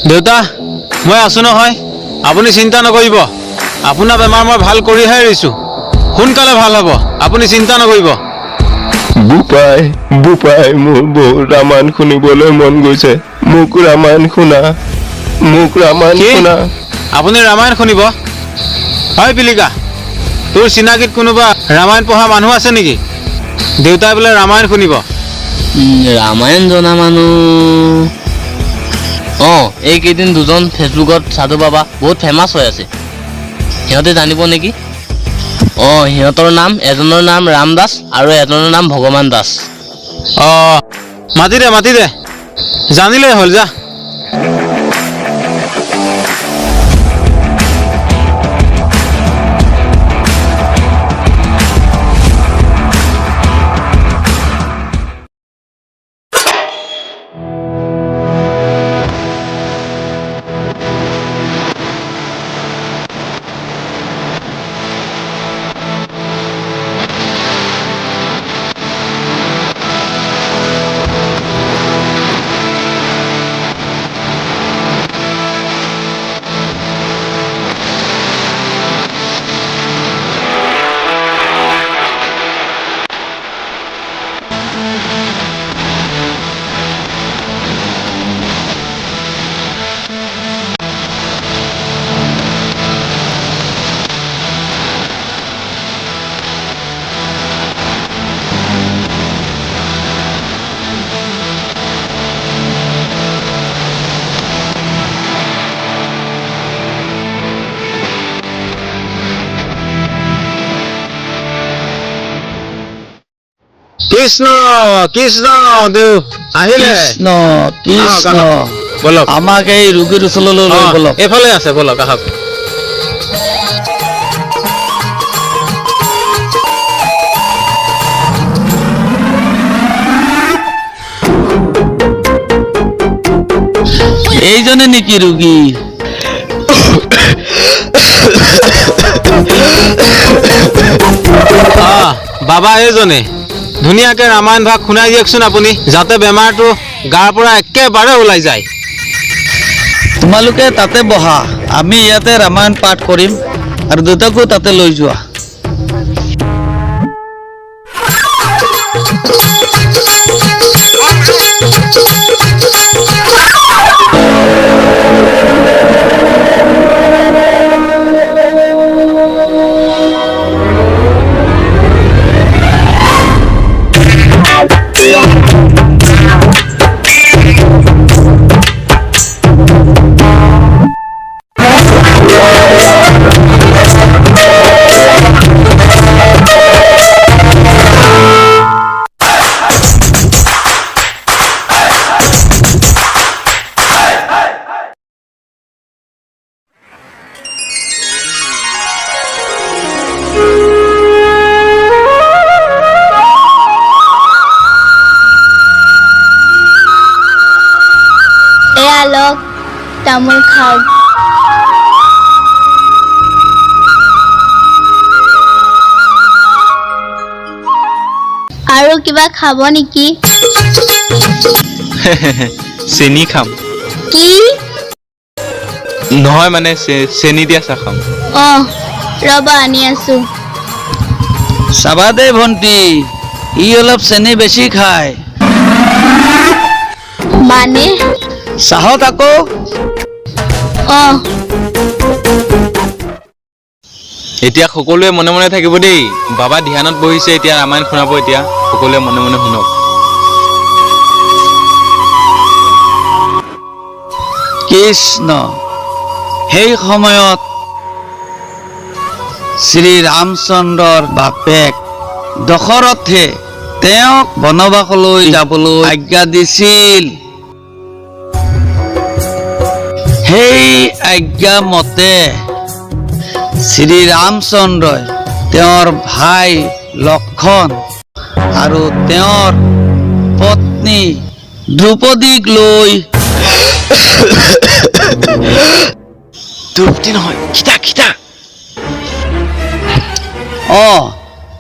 দেউতা মই আছো নহয়, আপুনি চিন্তা নকৰিব। আপোনাৰ বেমাৰ মই ভাল কৰিহে এৰিছোঁ, সোনকালে ভাল হ'ব, আপুনি চিন্তা নকৰিব। বোপাই বোপাই, মোৰ বহুত ৰামায়ণ শুনিবলৈ মন গৈছে। মোক ৰামায়ণ শুনা। কি? আপুনি ৰামায়ণ শুনিব? হয় পিলিকা, তোৰ চিনাকিত কোনোবা ৰামায়ণ পঢ়া মানুহ আছে নেকি? দেউতাই বোলে ৰামায়ণ শুনিব। ৰামায়ণ জনা মানুহ এইকেইদিন দুজন ফেচবুকত সাধু বাবা বহুত ফেমাছ হৈ আছে, সিহঁতে জানিব নেকি? সিহঁতৰ নাম, এজনৰ নাম ৰাম দাস আৰু এজনৰ নাম ভগৱান দাস। মাতি দে, জানিলেই হ'ল, যা। কৃষ্ণ কৃষ্ণ দেউ আহিলে। কৃষ্ণ কৃষ্ণ, বলক, আমাক এই ৰোগীৰ ওচৰলৈ লৈ বলক। এইফালে আছে, বলক আহক। এইজনে নেকি ৰোগী? বাবা এইজনে। ধুনীয়াকে ৰামায়ণ ভাগ শুনাই দিয়কচোন আপুনি, যাতে বেমাৰটো গাৰ পৰা একেবাৰে ওলাই যায়। তোমালোকে তাতে বহা, আমি ইয়াতে ৰামায়ণ পাঠ কৰিম আৰু দেউতাকো তাতে লৈ যোৱা। লওক, তামোল খাওক। আৰু কিবা খাব নেকি? চেনি খাম। কি? নহয় মানে চেনি দিয়া চাহ খাম। ৰবা আনি আছো। চাবা দে ভণ্টি, ই অলপ চেনি বেছি খায়। মানে? চাহত আকৌ। এতিয়া সকলোৱে মনে মনে থাকিব দেই, বাবা ধ্যানত বহিছে, এতিয়া ৰামায়ণ শুনাব। এতিয়া সকলোৱে মনে মনে শুনক। কৃষ্ণ। সেই সময়ত শ্ৰী ৰামচন্দ্ৰৰ বাপেক দশৰথে তেওঁক বনবাসলৈ যাবলৈ আজ্ঞা দিছিল। সেই আজ্ঞা মতে শ্ৰী ৰামচন্দ্ৰই তেওঁৰ ভাই লক্ষ্মণ আৰু তেওঁৰ পত্নী দ্ৰৌপদীক লৈ দ্ৰৌপদী নহয়, সীতা।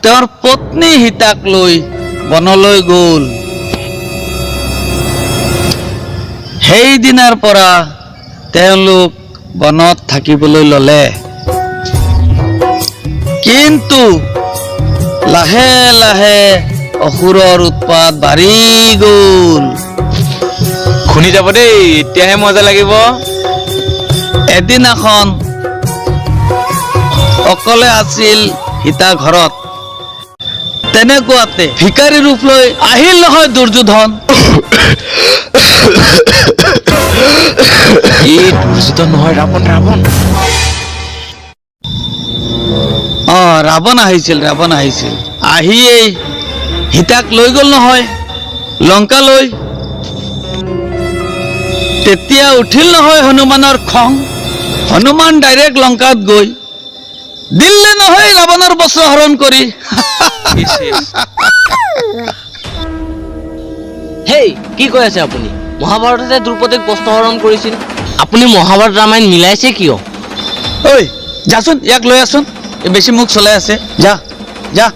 তেওঁৰ পত্নী সীতাক লৈ বনলৈ গ'ল। সেইদিনাৰ পৰা তেওঁলোক বনত থাকিবলৈ ল'লে। কিন্তু লাহে লাহে অসুৰৰ উৎপাত বাঢ়ি গ'ল। শুনি যাব দেই, এতিয়াহে মজা লাগিব। এদিনাখন অকলে আছিল সীতা ঘৰত। তেনেকুৱাতে ভিকাৰী ৰূপ লৈ আহিল নহয় দুৰ্যোধন। এই দুৰ্যোধন নহয়, ৰাৱণ ৰাৱণ। ৰাৱণ আহিছিল। আহিয়েই সীতাক লৈ গ'ল নহয় লংকালৈ। তেতিয়া উঠিল নহয় হনুমানৰ খং। হনুমান ডাইৰেক্ট লংকাত গৈ দিলে নহয় ৰাৱণৰ বস্ত্ৰ হৰণ কৰি। হেই, কি কৈ আছে আপুনি? মহাভাৰততে দ্ৰৌপদীক বস্ত্ৰহৰণ কৰিছিল। আপুনি মহাভাৰত ৰামায়ণ মিলাইছে কিয়? ঐ যাচোন, ইয়াক লৈ আছোন। বেছি মুখ চলাই আছে, যা যা।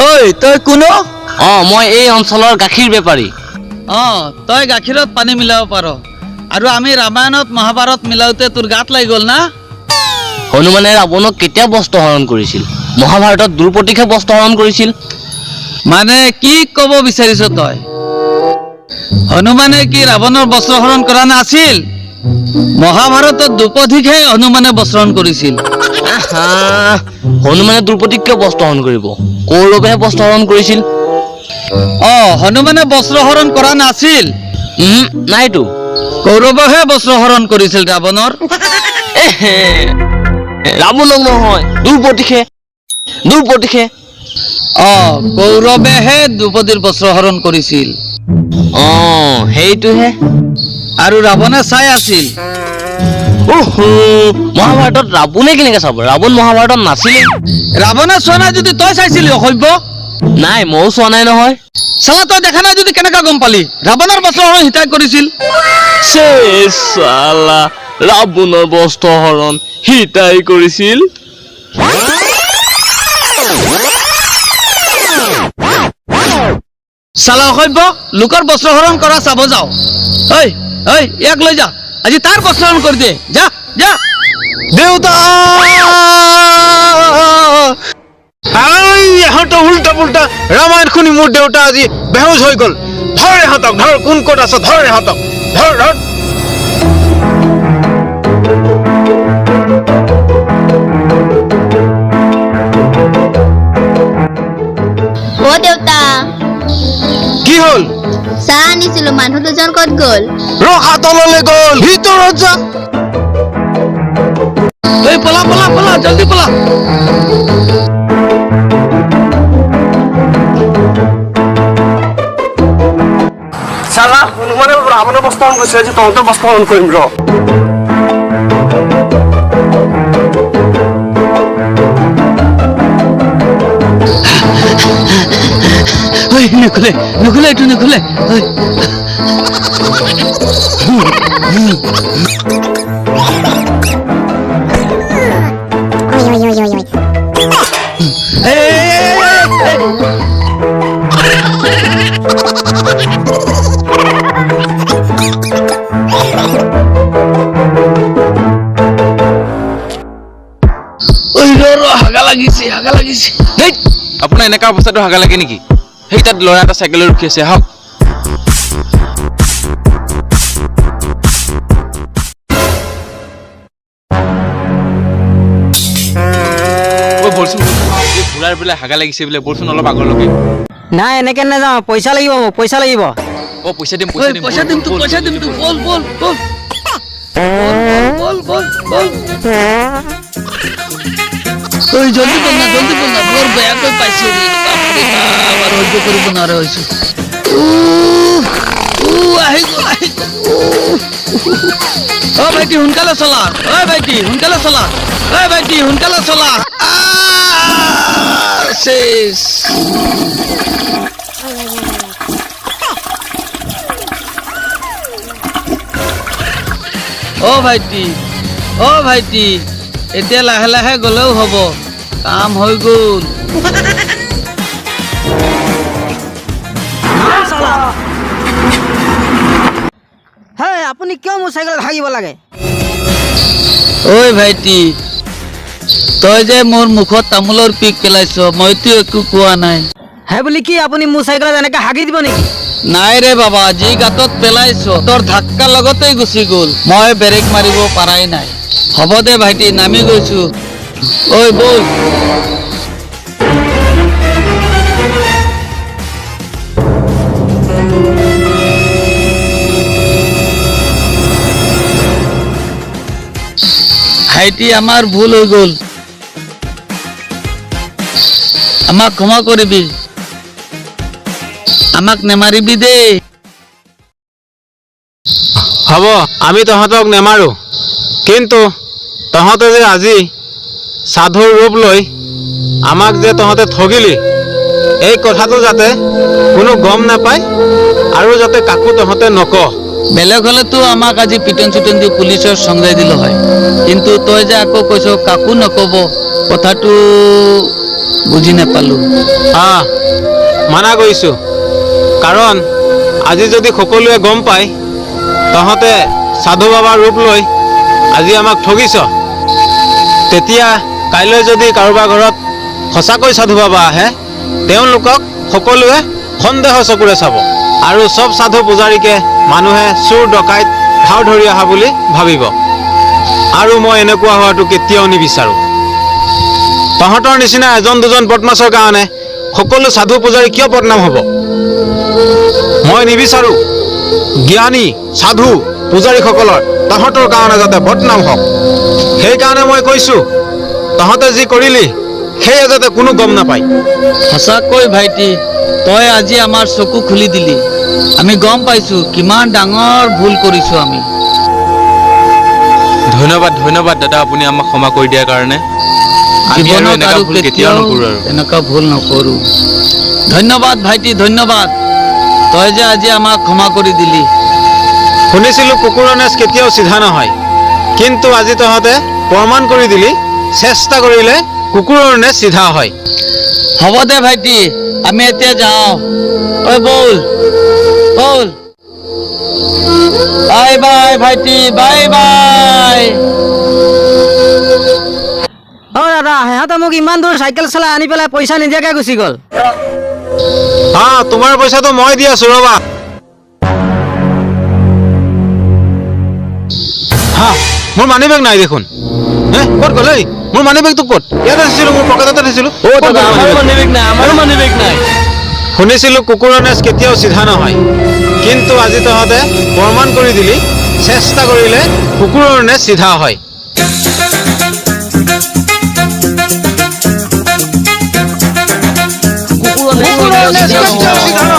ঐ তই কোনো? মই এই অঞ্চলৰ গাখীৰ বেপাৰী। তই গাখীৰত পানী মিলাব পাৰ, আৰু আমি ৰামায়ণত মহাভাৰত মিলাওঁতে তোৰ গাত লাগি গ'ল না? হনুমানে ৰাৱণক কেতিয়া বস্ত্ৰহৰণ কৰিছিল? মহাভাৰতত দ্ৰৌপদীকহে বস্ত্ৰহৰণ কৰিছিল। মানে কি ক'ব বিচাৰিছ তই? হনুমানে কি ৰাৱণৰ বস্ত্ৰহৰণ কৰা নাছিল? মহাভাৰতত দ্ৰৌপদীকহে হনুমানে বস্ত্ৰহৰণ কৰিছিল। হনুমানে দ্ৰৌপদীক কিয় বস্ত্ৰহৰণ কৰিব? কৌৰৱেহে বস্ত্ৰহৰণ কৰিছিল। হনুমানে বস্ত্ৰহৰণ কৰা নাছিল। নাইতো, কৌৰৱেহে বস্ত্ৰহৰণ কৰিছিল ৰাৱণৰ। ৰাৱণক নহয়, দ্ৰৌপদীকহে। কৌৰৱেহে দ্ৰৌপদীৰ বস্ত্ৰহৰণ কৰিছিল। সেইটোহে। আৰু ৰাৱণে চাই আছিল। মহাভাৰতত ৰাৱণে কেনেকে চাব? ৰাৱণ মহাভাৰতত নাছিলেই। ৰাৱণে চোৱা নাই যদি তই চাইছিলি অসভ্য? নাই, ময়ো চোৱা নাই নহয়। চালা তই দেখা নাই যদি কেনেকা গম পালি? ৰাৱণৰ বস্ত্ৰহৰণ সীতাই কৰিছিল। ৰাৱণৰ বস্ত্ৰহৰণ সীতাই কৰিছিল। চালা অসভ্য, লোকৰ বস্ত্ৰহৰণ কৰা চাব যাও। ইয়াক লৈ যা, আজি তাৰ বস্ত্ৰহৰণ কৰি দে। যা যা। দেউতা! ইহঁতৰ উল্টা পুল্টা ৰামায়ণ শুনি মোৰ দেউতা আজি বেহুচ হৈ গ'ল। ধৰ ইহঁতক, ধৰ। কোন ক'ত আছে ধৰ ইহঁতক, ধৰ ধৰ। দেউতা, কি হ'ল? চাহ আনিছিলো, মানুহ দুজন ক'ত গ'ল? ৰখা, তললৈ গ'ল। ভিতৰত যা। পলা পলা পলা, জলদি পলা। চালা হনুমানে ৰাৱণৰ বস্ত্ৰহৰণ কৰিছে, আজি তহঁতৰ বস্ত্ৰহৰণ কৰিম ৰ। নুখুলে এইটো নুখুলে। হাগা লাগিছে। আপোনাৰ এনেকা অৱস্থাটো হাগা লাগে নেকি? সেই তাত ল'ৰা এটা চাইকেলত ৰখি আছে, আহক। বলচোন, ঘূৰাৰ বোলে হাগা লাগিছে বোলে, বলচোন অলপ আগলৈকে। নাই, এনেকে নাযাওঁ। পইচা লাগিব মোক, পইচা লাগিব। পইচা দিম, পইচা দিম তো, পইচা দিম তো। বল বল বল বল বল বল। জলদি বল না, বৰ বেয়াকৈ পাইছো। আবাৰ সহ্য কৰিব নোৱাৰা হৈছো। আহি গ'ল। ভাইটি সোনকালে চলা। ভাইটি সোনকালে চলা। শেষ। ভাইটি এতিয়া লাহে লাহে গ'লেও হ'ব, কাম হৈ গ'ল। আপুনি কিয় মোৰ চাইকেলত হাগিব লাগে? ঐ ভাইটি, তই যে মোৰ মুখত তামোলৰ পিক পেলাইছ, মইতো একো কোৱা নাই। হে বুলি কি আপুনি মোৰ চাইকেলত এনেকৈ হাগি দিব নেকি? নাই ৰে বাবা, যি গাঁতত পেলাইছ তোৰ ধাক্কা লগতেই গুচি গ'ল, মই ব্ৰেক মাৰিব পাৰাই নাই। হ'ব দে ভাইটি, নামি গৈছো। ঐ বল। ভাইটি, আমাৰ ভুল হৈ গ'ল, আমাক ক্ষমা কৰিবি, আমাক নেমাৰিবি দেই। হ'ব, আমি তহঁতক নেমাৰোঁ, কিন্তু তহঁতে যে আজি সাধুৰ ৰূপ লৈ আমাক যে তহঁতে ঠগিলি, এই কথাটো যাতে কোনো গম নাপায় আৰু যাতে কাকো তহঁতে নকওঁ। বেলেগ হ'লেতো আমাক আজি পিটন চিটন দি পুলিচৰ চংগাই দিলো হয়, কিন্তু তই যে আকৌ কৈছ কাকো নকব, কথাটো বুজি নাপালো। মানা কৰিছোঁ, কাৰণ আজি যদি সকলোৱে গম পায় তহঁতে সাধু বাবাৰ ৰূপ লৈ আজি আমাক ঠগিছ, তেতিয়া কাইলৈ যদি কাৰোবাৰ ঘৰত সঁচাকৈ সাধু বাবা আহে, তেওঁলোকক সকলোৱে সন্দেহৰ চকুৰে চাব আৰু চব সাধু পূজাৰীকে মানুহে চোৰ ডকাইত ধাও ধৰি অহা বুলি ভাবিব, আৰু মই এনেকুৱা হোৱাটো কেতিয়াও নিবিচাৰোঁ। তহঁতৰ নিচিনা এজন দুজন বদমাছৰ কাৰণে সকলো সাধু পূজাৰী কিয় বদনাম হ'ব? মই নিবিচাৰোঁ জ্ঞানী সাধু পূজাৰীসকলৰ তহঁতৰ কাৰণে যাতে বদনাম হওক। সেইকাৰণে মই কৈছোঁ, তহঁতে যি কৰিলি সেয়ে যাতে কোনো গম নাপায়। সঁচাকৈ ভাইটি, তই আজি আমাৰ চকু খুলি দিলি, আমি গম পাইছো কিমান ডাঙৰ ভুল কৰিছো আমি। ধন্যবাদ ধন্যবাদ দাদা, আপুনি আমাক ক্ষমা কৰি দিয়াৰ কাৰণে। আমি আৰু জীৱনত এনেকুৱা আৰু ভুল কেতিয়াও নকৰোঁ আৰু। এনেকুৱা ভুল নকৰো। ধন্যবাদ ভাইটি, ধন্যবাদ, তই যে আজি আমাক ক্ষমা কৰি দিলি। শুনিছিলোঁ কুকুৰৰ নেজ কেতিয়াও চিধা নহয়, কিন্তু আজি তহঁতে প্ৰমাণ কৰি দিলি চেষ্টা কৰিলে কুকুৰৰ নেজ চিধা হয়। হ'ব দে ভাইটি, আমি এতিয়া যাওঁ। ঐ বল বল। বাই বাই ভাইটি, বাই বাই। দাদা, সিহঁতে মোক ইমান দূৰ চাইকেল চলাই আনি পেলাই পইচা নিদিয়াকৈ গুচি গ'ল। তোমাৰ পইচাটো মই দি আছোঁ, ৰ'বা। মোৰ মানি বেগ নাই দেখোন। ক'ত গ'ল? মোৰ মানি বেগটো ক'ত? ইয়াতে থৈছিলোঁ, মোৰ পকেটতে থৈছিলোঁ। শুনিছিলোঁ কুকুৰৰ নেজ কেতিয়াও চিধা নহয়, কিন্তু আজি তহঁতে প্ৰমাণ কৰি দিলি চেষ্টা কৰিলে কুকুৰৰ নেজ চিধা হয়। কুকুৰৰ নেজ কেতিয়াও চিধা নহয়।